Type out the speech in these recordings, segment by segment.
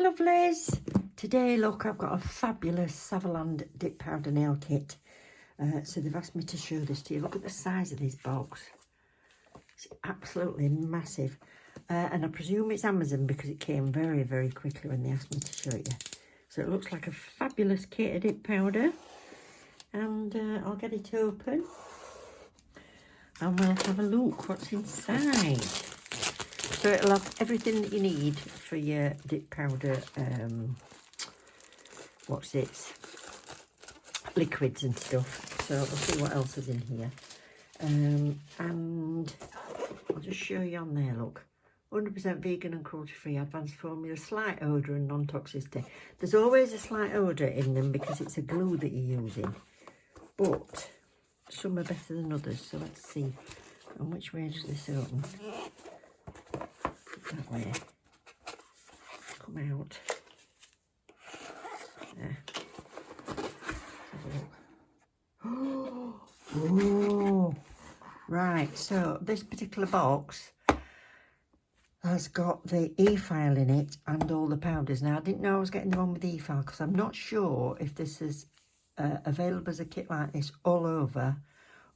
lovelies. Today, look, I've got a fabulous Saviland dip powder nail kit. So they've asked me to show this to you. Look at the size of this box. It's absolutely massive. And I presume it's Amazon because it came very, very quickly when they asked me to show it you. So it looks like a fabulous kit of dip powder. And I'll get it open. And we'll have a look what's inside. So it'll have everything that you need for your dip powder, liquids and stuff. So we'll see what else is in here. And I'll just show you on there, look. 100% vegan and cruelty-free, advanced formula, slight odour and non-toxicity. There's always a slight odour in them because it's a glue that you're using. But some are better than others, so let's see. And which way does this open? That way. Come out. There. Oh, right. So this particular box has got the e-file in it and all the powders. Now, I didn't know I was getting the one with the e-file because I'm not sure if this is available as a kit like this all over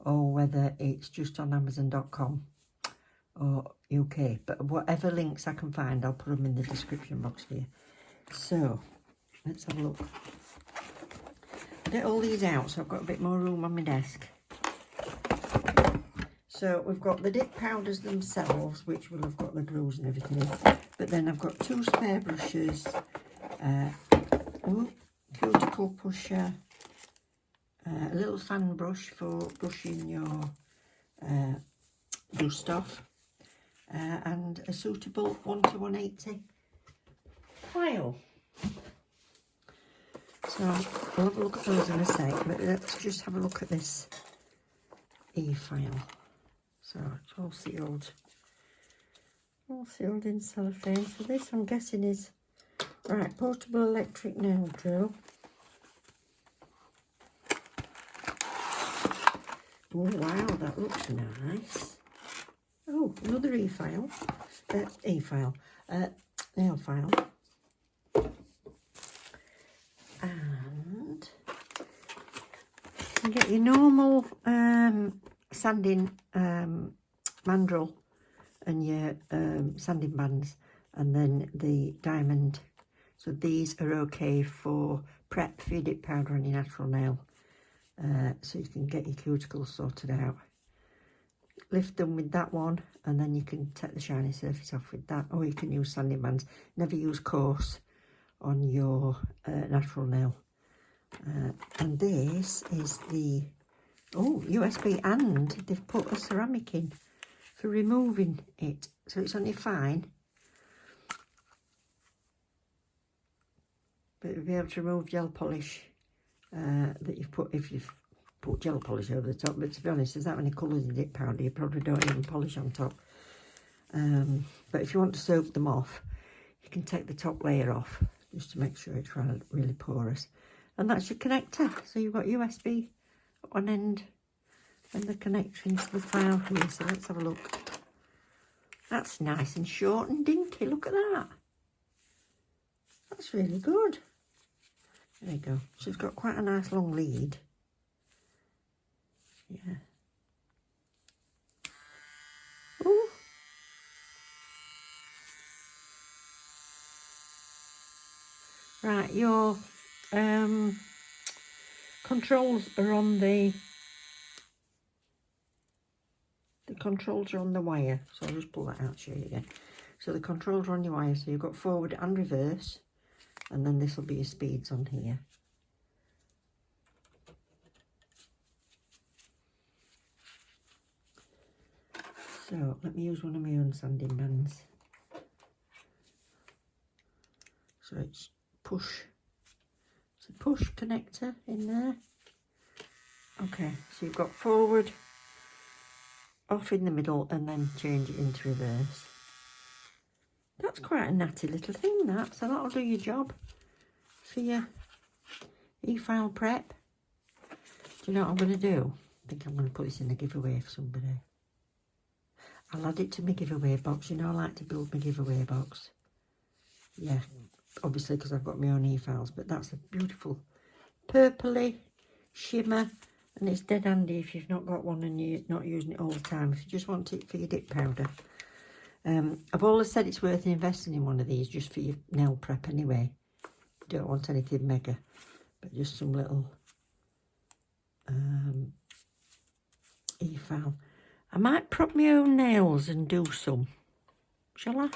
or whether it's just on Amazon.com. or UK, but whatever links I can find, I'll put them in the description box for you. So, let's have a look. Get all these out so I've got a bit more room on my desk. So, we've got the dip powders themselves, which will have got the glues and everything in. But then I've got 2 spare brushes, cuticle pusher, a little fan brush for brushing your dust off. And a suitable 1 to 180 file. So we'll have a look at those in a sec, but let's just have a look at this e-file. So it's all sealed in cellophane. So this, I'm guessing, is right, portable electric nail drill. Oh wow, that looks nice. Oh, another nail file. And you can get your normal sanding mandrel and your sanding bands, and then the diamond. So these are okay for prep for your dip powder and your natural nail. So you can get your cuticles sorted out. Lift them with that one, and then you can take the shiny surface off with that, or you can use sanding bands. Never use coarse on your natural nail. And this is the USB, and they've put a ceramic in for removing it, so it's only fine, but you'll be able to remove gel polish that you've put if you've put gel polish over the top. But to be honest, there's that many colours in dip powder, you probably don't even polish on top. But if you want to soak them off, you can take the top layer off just to make sure it's really porous. And that's your connector. So you've got USB at one end and the connector into the file here. So let's have a look. That's nice and short and dinky. Look at that. That's really good. There you go. So it's got quite a nice long lead. Yeah. Ooh. Right, your controls are on the controls are on the wire. So I'll just pull that out and show you again. So the controls are on your wire. So you've got forward and reverse, and then this will be your speeds on here. So let me use one of my own sanding bands. So it's push. It's a push connector in there. Okay, so you've got forward, off in the middle, and then change it into reverse. That's quite a natty little thing, that. So that'll do your job for your e-file prep. Do you know what I'm going to do? I think I'm going to put this in a giveaway for somebody. I'll add it to my giveaway box. You know, I like to build my giveaway box. Yeah, obviously because I've got my own e-files, but that's a beautiful purpley shimmer, and it's dead handy if you've not got one and you're not using it all the time, if you just want it for your dip powder. I've always said it's worth investing in one of these just for your nail prep anyway. You don't want anything mega, but just some little e-file. I might prop my own nails and do some. Shall I?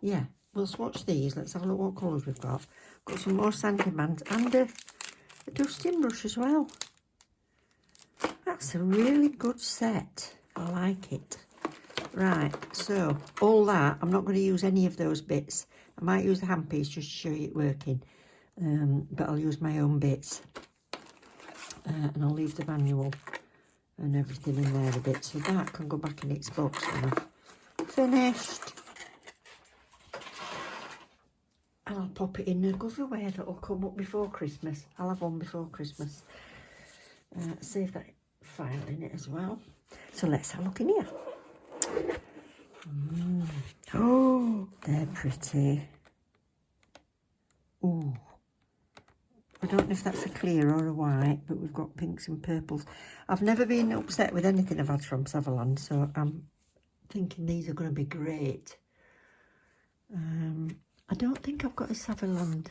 Yeah, we'll swatch these. Let's have a look what colours we've got. Got some more sanding bands and a dusting brush as well. That's a really good set. I like it. Right, so all that, I'm not going to use any of those bits. I might use the handpiece just to show you it working. But I'll use my own bits. And I'll leave the manual and everything in there a bit. So that can go back in its box when I've finished. And I'll pop it in a giveaway that'll come up before Christmas. I'll have one before Christmas. Save that file in it as well. So let's have a look in here. Oh, they're pretty. Ooh. I don't know if that's a clear or a white, but we've got pinks and purples. I've never been upset with anything I've had from Saviland, so I'm thinking these are going to be great. I don't think I've got a Saviland.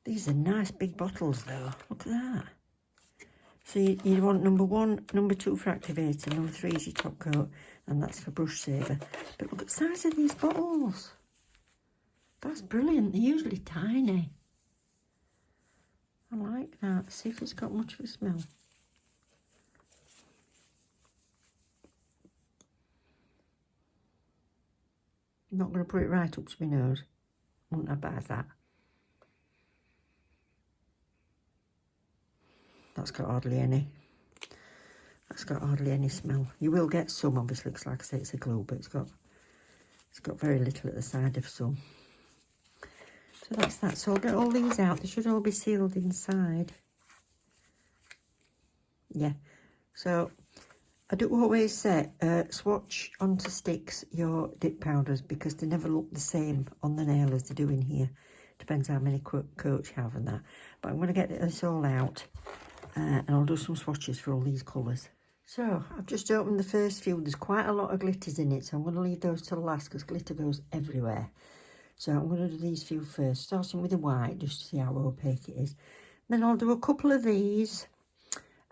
These are nice big bottles though. Look at that. So you want number 1, number 2 for activator, number 3 is your top coat, and that's for brush saver. But look at the size of these bottles. That's brilliant. They're usually tiny. I like that. See if it's got much of a smell. I'm not going to put it right up to my nose. Wouldn't advise that. That's got hardly any. That's got hardly any smell. You will get some, obviously, because like I say, it's a glue, but it's got very little at the side of some. So that's that. So I'll get all these out. They should all be sealed inside. Yeah. So I do always say swatch onto sticks your dip powders because they never look the same on the nail as they do in here. Depends how many coats you have and that. But I'm going to get this all out and I'll do some swatches for all these colours. So I've just opened the first few. There's quite a lot of glitters in it, so I'm going to leave those till last because glitter goes everywhere. So I'm going to do these few first, starting with the white, just to see how opaque it is. Then I'll do a couple of these,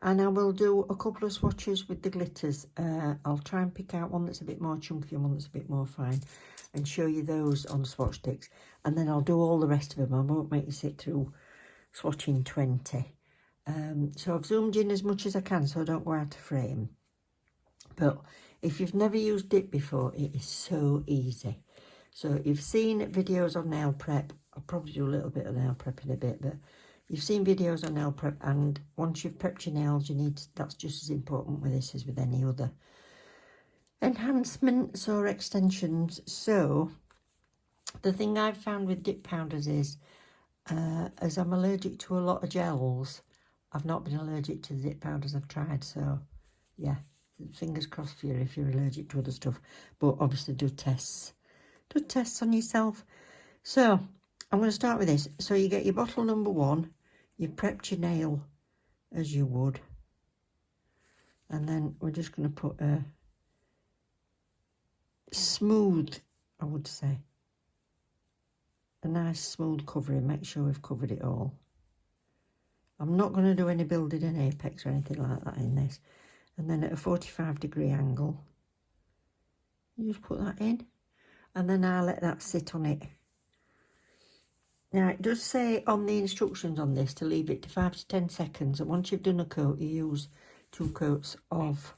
and I will do a couple of swatches with the glitters. I'll try and pick out one that's a bit more chunky and one that's a bit more fine, and show you those on swatch sticks. And then I'll do all the rest of them. I won't make you sit through swatching 20. So I've zoomed in as much as I can so I don't go out of frame. But if you've never used dip before, it is so easy. So you've seen videos on nail prep. I'll probably do a little bit of nail prep in a bit, but you've seen videos on nail prep, and once you've prepped your nails, that's just as important with this as with any other enhancements or extensions. So the thing I've found with dip powders is, as I'm allergic to a lot of gels, I've not been allergic to the dip powders I've tried. So yeah, fingers crossed for you if you're allergic to other stuff. But obviously do tests on yourself. So I'm going to start with this. So you get your bottle number 1, you've prepped your nail as you would, and then we're just going to put a smooth, I would say, a nice smooth covering. Make sure we've covered it all. I'm not going to do any building and apex or anything like that in this. And then at a 45-degree angle, you just put that in, and then I'll let that sit on it. Now, it does say on the instructions on this to leave it to 5 to 10 seconds, and once you've done a coat, you use 2 coats of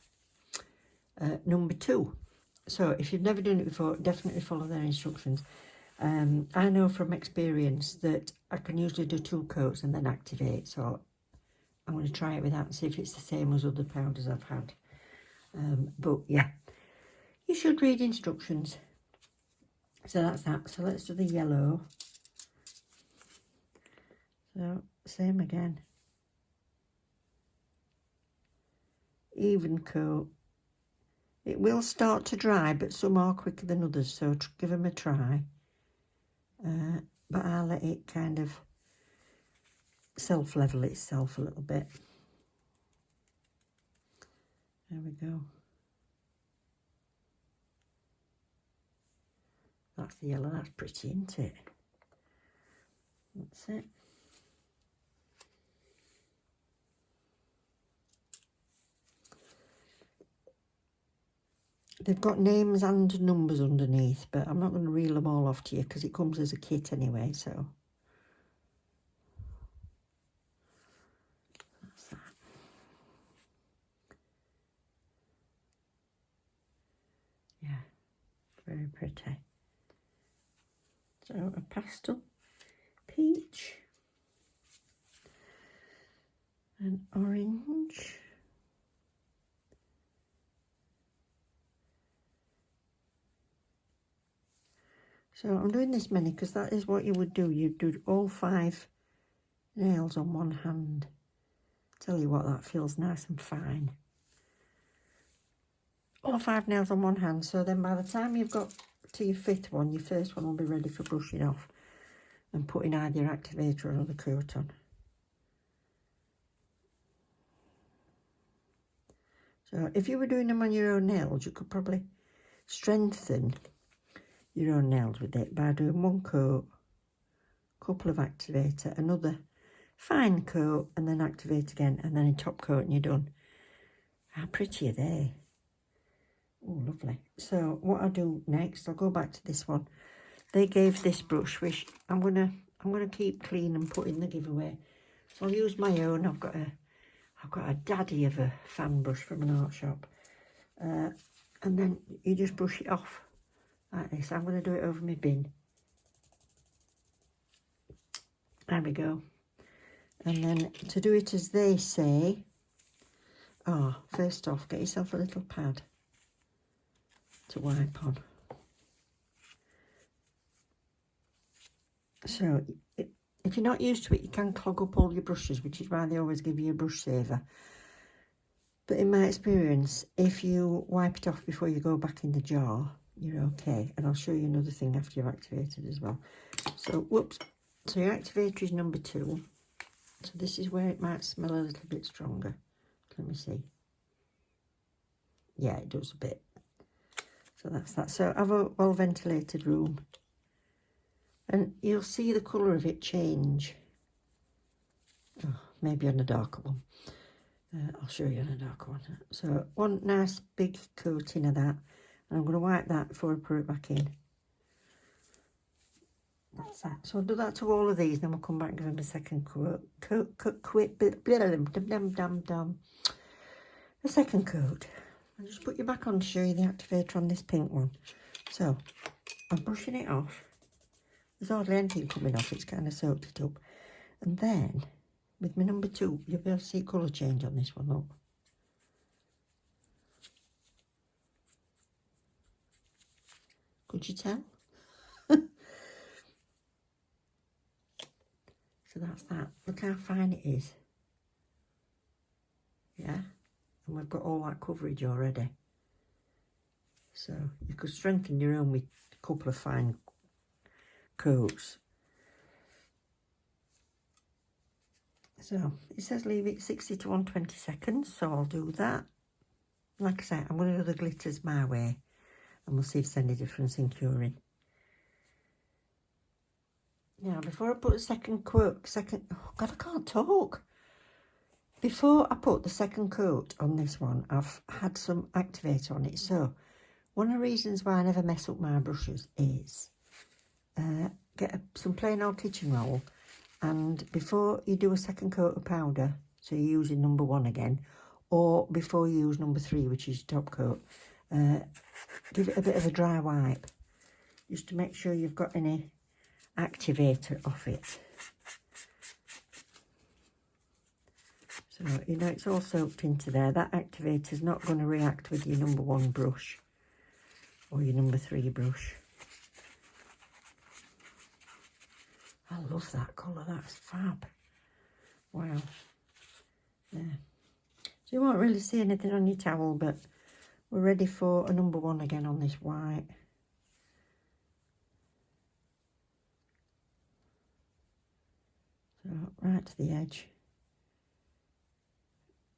number 2. So if you've never done it before, definitely follow their instructions. I know from experience that I can usually do 2 coats and then activate, so I'm going to try it with that and see if it's the same as other powders I've had. But yeah, you should read instructions. So that's that. So let's do the yellow. So same again. Even coat. It will start to dry, but some are quicker than others, so give them a try. But I'll let it kind of self-level itself a little bit. There we go. That's the yellow, that's pretty, isn't it? That's it. They've got names and numbers underneath, but I'm not going to reel them all off to you because it comes as a kit anyway, so. That's that. Yeah, very pretty. So a pastel, peach, an orange, so I'm doing this many because that is what you would do. You'd do all 5 nails on one hand. Tell you what, that feels nice and fine. All 5 nails on one hand, so then by the time you've got to your 5th one, your first one will be ready for brushing off and putting either your activator or another coat on. So if you were doing them on your own nails, you could probably strengthen your own nails with it by doing 1 coat, couple of activator, another fine coat, and then activate again, and then a top coat, and you're done. How pretty are they? Oh, lovely. So what I'll do next, I'll go back to this one. They gave this brush, which I'm gonna keep clean and put in the giveaway. So I'll use my own. I've got a daddy of a fan brush from an art shop, and then you just brush it off like this. I'm going to do it over my bin. There we go. And then to do it as they say, first off, get yourself a little pad to wipe on. So if you're not used to it, you can clog up all your brushes, which is why they always give you a brush saver. But in my experience, if you wipe it off before you go back in the jar, you're okay. And I'll show you another thing after you've activated as well. So, whoops. So your activator is number 2. So this is where it might smell a little bit stronger. Let me see. Yeah, it does a bit. So that's that. So have a well-ventilated room. And you'll see the colour of it change. Oh, maybe on a darker one. I'll show you on a darker one. So one nice big coating of that. And I'm going to wipe that before I put it back in. That's that. So I'll do that to all of these, then we'll come back and give them a second coat. A second coat. I'll just put you back on to show you the activator on this pink one. So I'm brushing it off. There's hardly anything coming off, it's kind of soaked it up. And then, with my number 2, you'll be able to see colour change on this one, look. Could you tell? So that's that. Look how fine it is. Yeah? And we've got all that coverage already. So you could strengthen your own with a couple of fine coats. So it says leave it 60 to 120 seconds, so I'll do that. Like I say, I'm going to do the glitters my way, and we'll see if there's any difference in curing. Now, before I put the second coat, oh God, I can't talk. Before I put the second coat on this one, I've had some activator on it. So one of the reasons why I never mess up my brushes is get some plain old kitchen roll, and before you do a second coat of powder, so you're using number 1 again, or before you use number 3, which is your top coat, give it a bit of a dry wipe, just to make sure you've got any activator off it. So, you know, it's all soaked into there. That activator's not going to react with your number 1 brush or your number 3 brush. I love that colour, that's fab. Wow. Yeah. So you won't really see anything on your towel, but we're ready for a number 1 again on this white. So right to the edge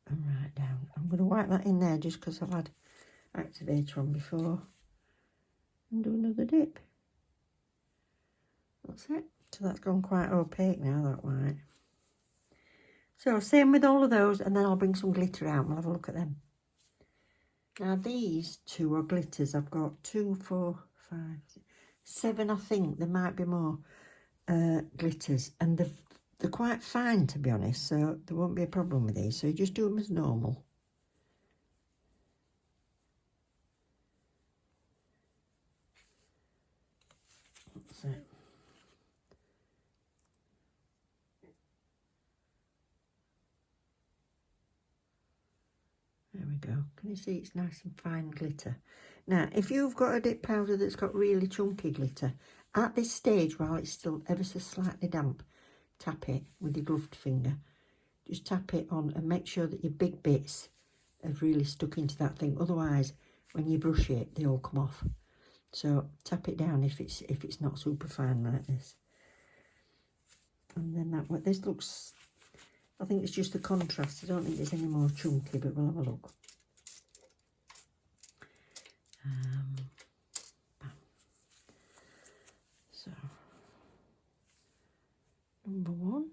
and right down. I'm going to wipe that in there just because I've had activator on before, and do another dip. That's it. So that's gone quite opaque now, that white. So same with all of those, and then I'll bring some glitter out and we'll have a look at them. Now these 2 are glitters. I've got 2, 4, 5, 6, 7, I think. There might be more glitters, and they're quite fine, to be honest, so there won't be a problem with these. So you just do them as normal. That's it. There we go. Can you see it's nice and fine glitter? Now, if you've got a dip powder that's got really chunky glitter, at this stage, while it's still ever so slightly damp, tap it with your gloved finger. Just tap it on and make sure that your big bits have really stuck into that thing. Otherwise, when you brush it, they all come off. So tap it down if it's not super fine like this. And then that way, this looks, I think it's just the contrast. I don't think there's any more chunky, but we'll have a look. So, number 1.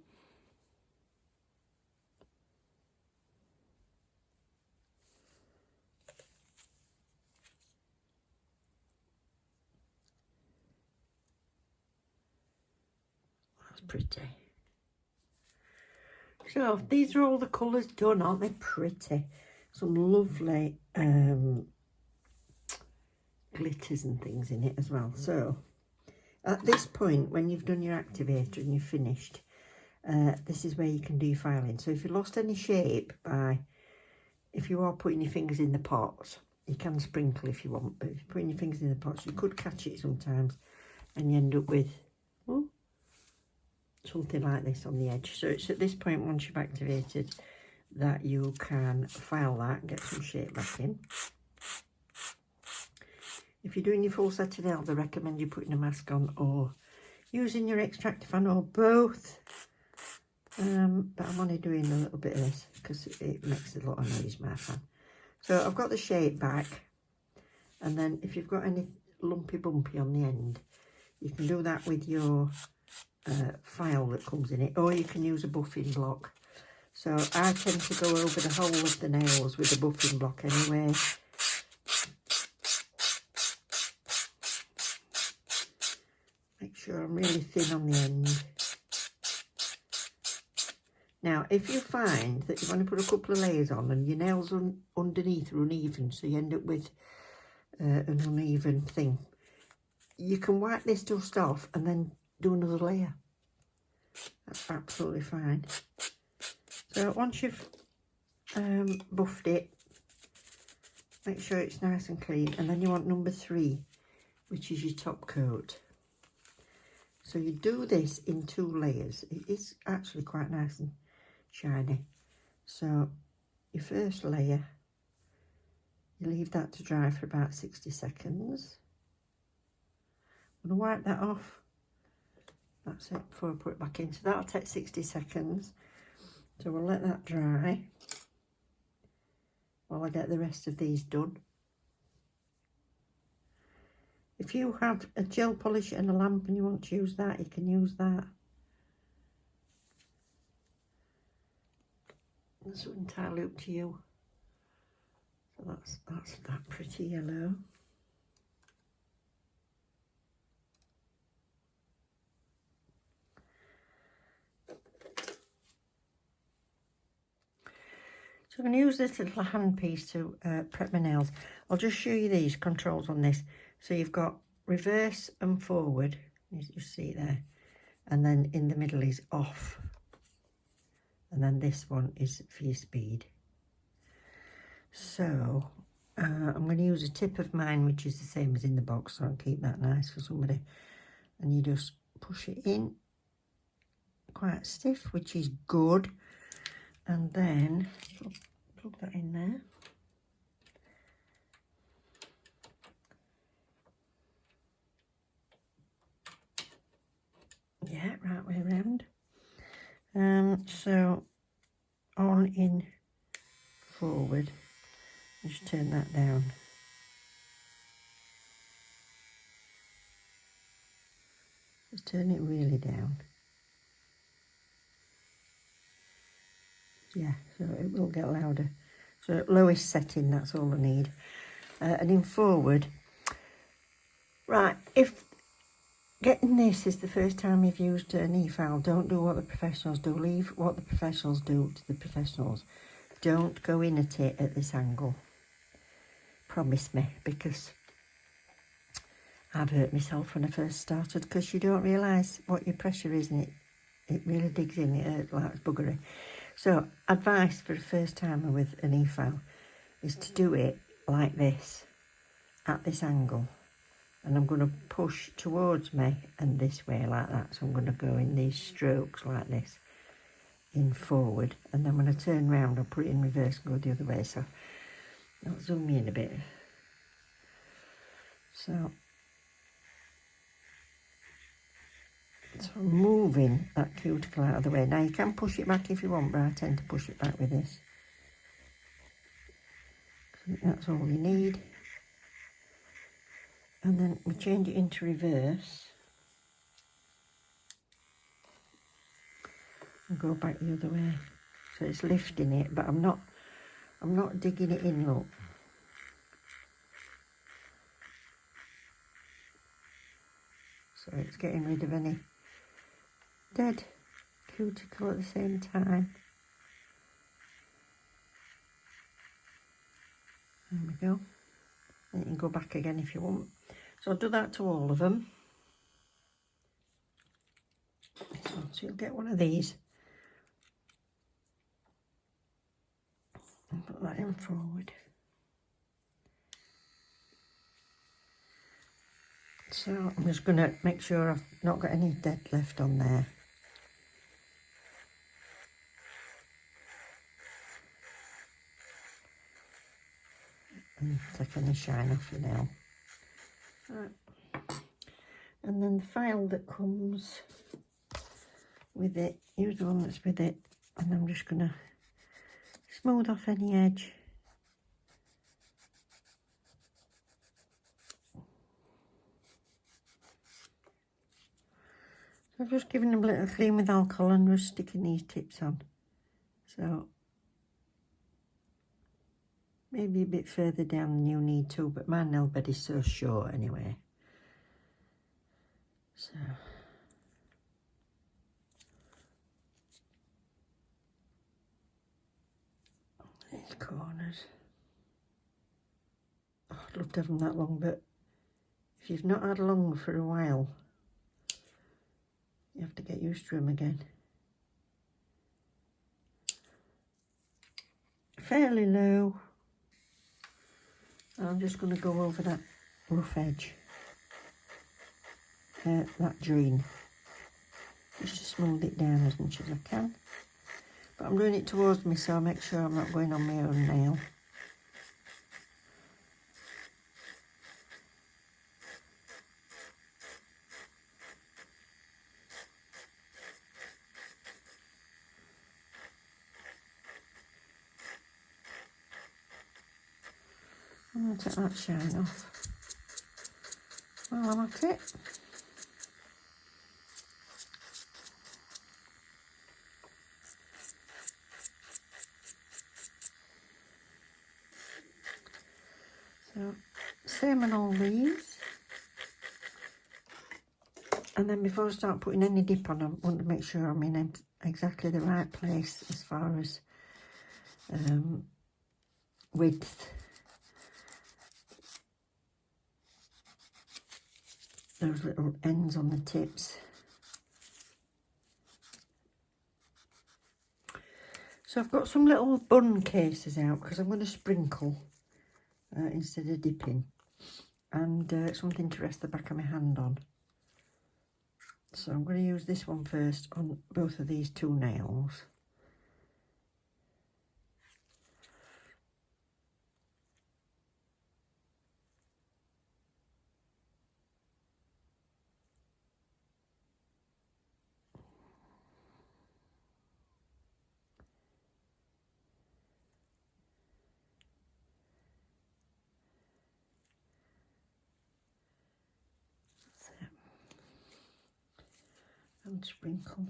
That's pretty. So these are all the colours done, aren't they pretty? Some lovely glitters and things in it as well. So at this point, when you've done your activator and you've finished, this is where you can do your filing. So if you lost any shape if you are putting your fingers in the pots, you can sprinkle if you want, but if you're putting your fingers in the pots, you could catch it sometimes and you end up with something like this on the edge. So it's at this point, once you've activated, that you can file that and get some shape back in. If you're doing your full set of nails, I recommend you putting a mask on or using your extractor fan or both. But I'm only doing a little bit of this because it makes a lot of noise, my fan. So I've got the shape back, and then if you've got any lumpy bumpy on the end, you can do that with your file that comes in it, or you can use a buffing block. So I tend to go over the whole of the nails with a buffing block anyway. Make sure I'm really thin on the end. Now, if you find that you want to put a couple of layers on and your nails underneath are uneven, so you end up with an uneven thing, you can wipe this dust off and then do another layer. That's absolutely fine. So once you've buffed it, make sure it's nice and clean, and then you want number 3, which is your top coat. So you do this in 2 layers. It is actually quite nice and shiny. So your first layer, you leave that to dry for about 60 seconds. I'm going to wipe that off. That's it before I put it back in. So that'll take 60 seconds. So we'll let that dry while I get the rest of these done. If you have a gel polish and a lamp and you want to use that, you can use that. That's entirely up to you. So that's that pretty yellow. So I'm going to use this little handpiece to prep my nails. I'll just show you these controls on this. So you've got reverse and forward, you see there, and then in the middle is off, and then this one is for your speed. So I'm going to use a tip of mine, which is the same as in the box, so I'll keep that nice for somebody. And you just push it in quite stiff, which is good. And then plug that in there. Yeah, right way around. So on in forward, just turn that down. Just turn it really down. Yeah, so it will get louder. So at lowest setting, that's all I need. And in forward, right, if getting this is the first time you've used an e-file, don't do what the professionals do. Leave what the professionals do to the professionals. Don't go in at it at this angle. Promise me, because I've hurt myself when I first started, because you don't realise what your pressure is, and it really digs in, it hurts like buggery. So advice for a first timer with an e-file is to do it like this, at this angle. And I'm going to push towards me and this way like that. So I'm going to go in these strokes like this, in forward. And then when I turn round, I'll put it in reverse and go the other way. So I'll zoom in a bit. So I'm moving that cuticle out of the way. Now you can push it back if you want, but I tend to push it back with this. I think that's all you need. And then we change it into reverse. And go back the other way. So it's lifting it, but I'm not digging it in, look. So it's getting rid of any dead cuticle at the same time. There we go. And you can go back again if you want. So I'll do that to all of them. So you'll get one of these. And put that in forward. So I'm just going to make sure I've not got any dead left on there. And take any shine off you now. Right. And then the file that comes with it, use the one that's with it, and I'm just going to smooth off any edge. So I've just given them a little clean with alcohol and just sticking these tips on. So maybe a bit further down than you need to, but my nail bed is so short anyway. So these corners. Oh, I'd love to have them that long, but if you've not had long for a while, you have to get used to them again. Fairly low. I'm just going to go over that rough edge, that green, just to smooth it down as much as I can. But I'm doing it towards me, so I'll make sure I'm not going on my own nail. I'm going to take that shine off while I'm at it. So, same on all these. And then before I start putting any dip on, I want to make sure I'm in exactly the right place as far as width. Those little ends on the tips. So I've got some little bun cases out because I'm going to sprinkle instead of dipping, and something to rest the back of my hand on. So I'm going to use this one first on both of these two nails. one sprinkle.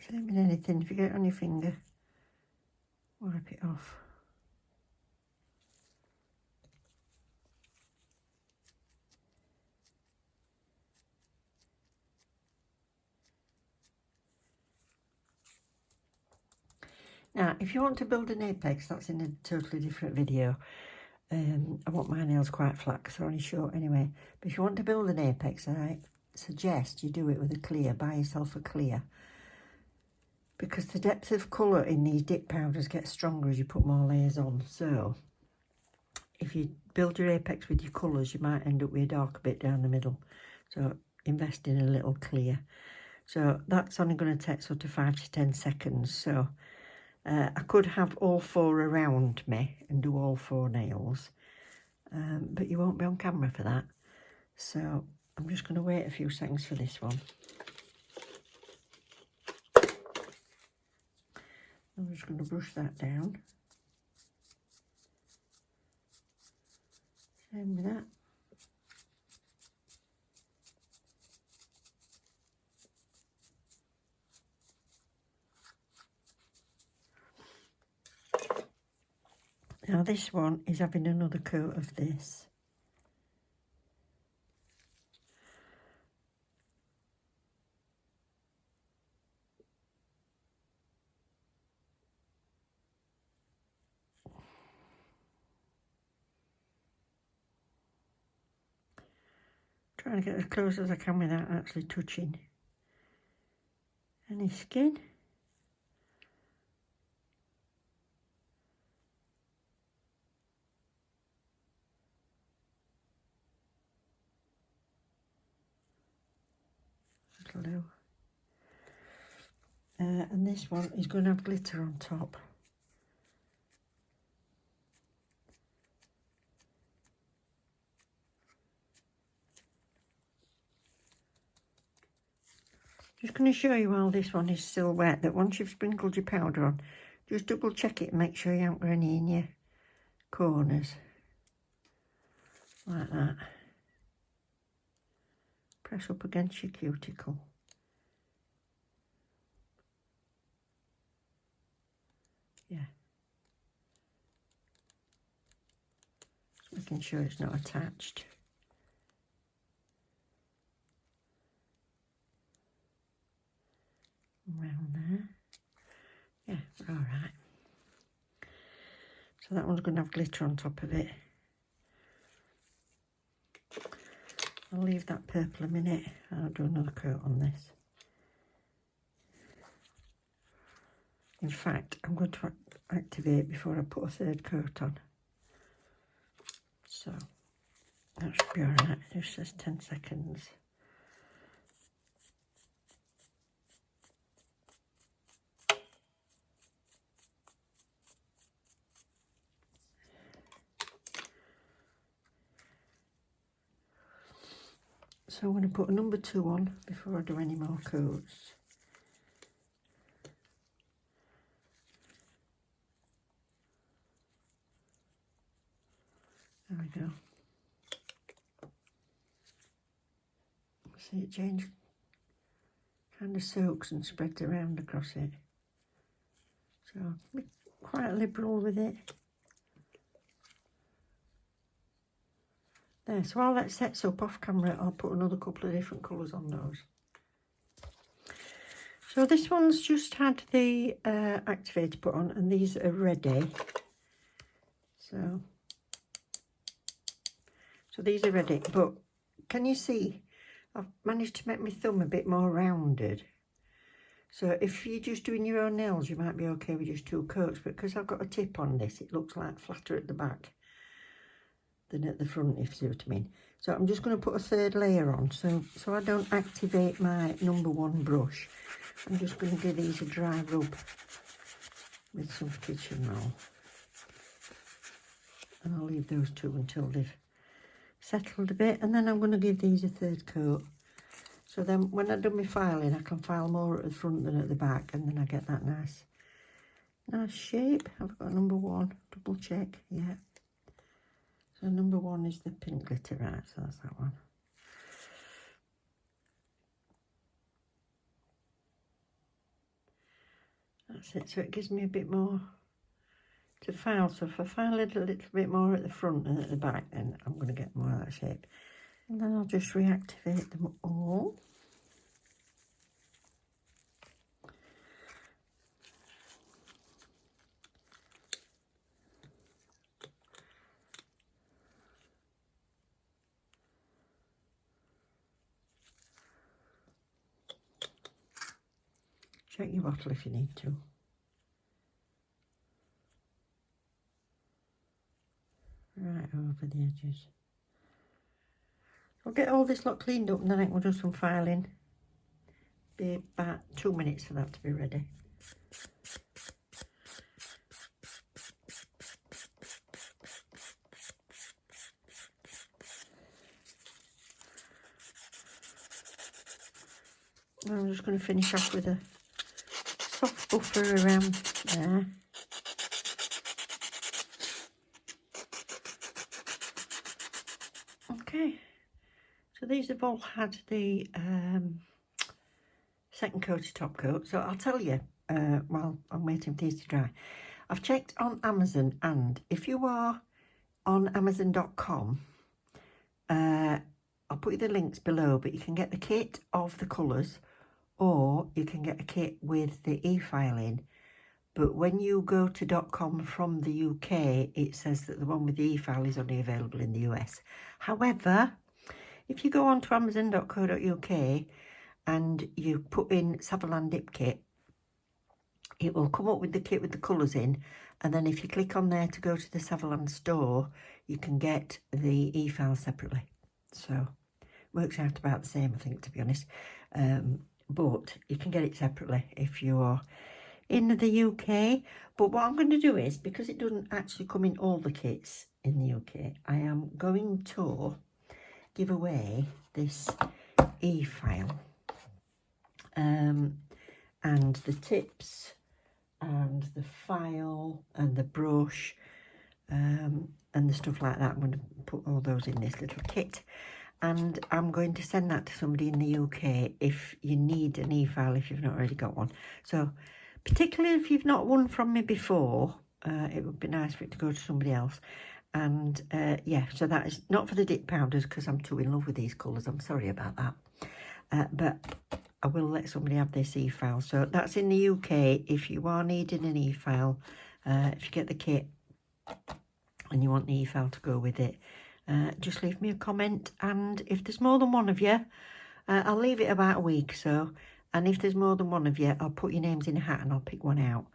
Same in anything, if you get it on your finger, wipe it off. Now, if you want to build an apex, that's in a totally different video. I want my nails quite flat because they're only short anyway. But if you want to build an apex, I suggest you do it with a clear. Buy yourself a clear. Because the depth of colour in these dip powders gets stronger as you put more layers on. So, if you build your apex with your colours, you might end up with a darker bit down the middle. So, invest in a little clear. So, that's only going to take sort of 5 to 10 seconds. So, I could have all 4 around me and do all 4 nails, but you won't be on camera for that. So I'm just going to wait a few seconds for this one. I'm just going to brush that down. Same with that. Now this one is having another coat of this. Trying to get as close as I can without actually touching any skin. Low. And this one is going to have glitter on top. Just going to show you while this one is still wet that once you've sprinkled your powder on, just double check it and make sure you haven't got any in your corners. Like that. Press up against your cuticle. Yeah. Just making sure it's not attached. Around there. Yeah, we're all right. So that one's going to have glitter on top of it. I'll leave that purple a minute. I'll do another coat on this. In fact, I'm going to activate before I put a third coat on. So that should be all right. It just says 10 seconds. So I'm going to put a number 2 on before I do any more coats. There we go. See it change, kind of soaks and spreads around across it. So be quite liberal with it. There, so while that sets up off camera, I'll put another couple of different colours on those. So this one's just had the activator put on and these are ready. So these are ready, but can you see I've managed to make my thumb a bit more rounded. So if you're just doing your own nails, you might be okay with just 2 coats, but because I've got a tip on this, it looks like flatter at the back than at the front, if you see what I mean. So I'm just going to put a 3rd layer on, so I don't activate my number 1 brush. I'm just going to give these a dry rub with some kitchen roll. And I'll leave those 2 until they've settled a bit, and then I'm going to give these a 3rd coat. So then when I've done my filing, I can file more at the front than at the back, and then I get that nice shape. I've got number 1, double check, yeah. So number 1 is the pink glitter, right, so that's that one. That's it, so it gives me a bit more to file. So if I file a little bit more at the front and at the back, then I'm going to get more of that shape. And then I'll just reactivate them all. Check your bottle if you need to. Right over the edges. I'll get all this lot cleaned up and then I will do some filing. Be about 2 minutes for that to be ready. I'm just going to finish off with a soft buffer around there. Okay, so these have all had the second coat to top coat. So I'll tell you while I'm waiting for these to dry. I've checked on Amazon, and if you are on Amazon.com, I'll put you the links below, but you can get the kit of the colours, or you can get a kit with the e-filing. But when you go to .com from the UK, it says that the one with the e-file is only available in the US. However, if you go on to amazon.co.uk and you put in Saviland dip kit, it will come up with the kit with the colours in, and then if you click on there to go to the Saviland store, you can get the e-file separately. So works out about the same, I think, to be honest. But you can get it separately if you're in the UK. But what I'm going to do is, because it doesn't actually come in all the kits in the UK, I am going to give away this e-file and the tips and the file and the brush and the stuff like that. I'm going to put all those in this little kit, and I'm going to send that to somebody in the UK if you need an e-file, if you've not already got one. So particularly if you've not won from me before, it would be nice for it to go to somebody else. And yeah, so that is not for the dip powders because I'm too in love with these colours. I'm sorry about that. But I will let somebody have this e-file. So that's in the UK. If you are needing an e-file, if you get the kit and you want the e-file to go with it, just leave me a comment. And if there's more than one of you, I'll leave it about a week. So, and if there's more than one of you, I'll put your names in a hat and I'll pick one out.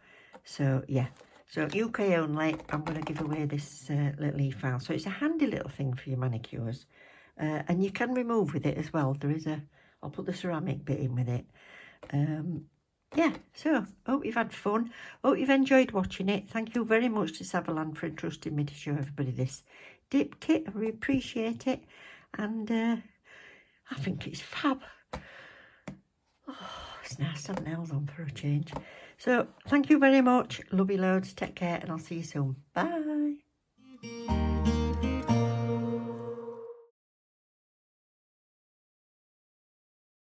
So yeah. So UK only, I'm going to give away this little e-file. So it's a handy little thing for your manicures. And you can remove with it as well. There is a, I'll put the ceramic bit in with it. Yeah, so hope you've had fun. Hope you've enjoyed watching it. Thank you very much to Saviland for entrusting me to show everybody this dip kit. I really appreciate it. And I think it's fab. Oh, it's nice to have nails on for a change. So, thank you very much. Love you loads. Take care and I'll see you soon. Bye.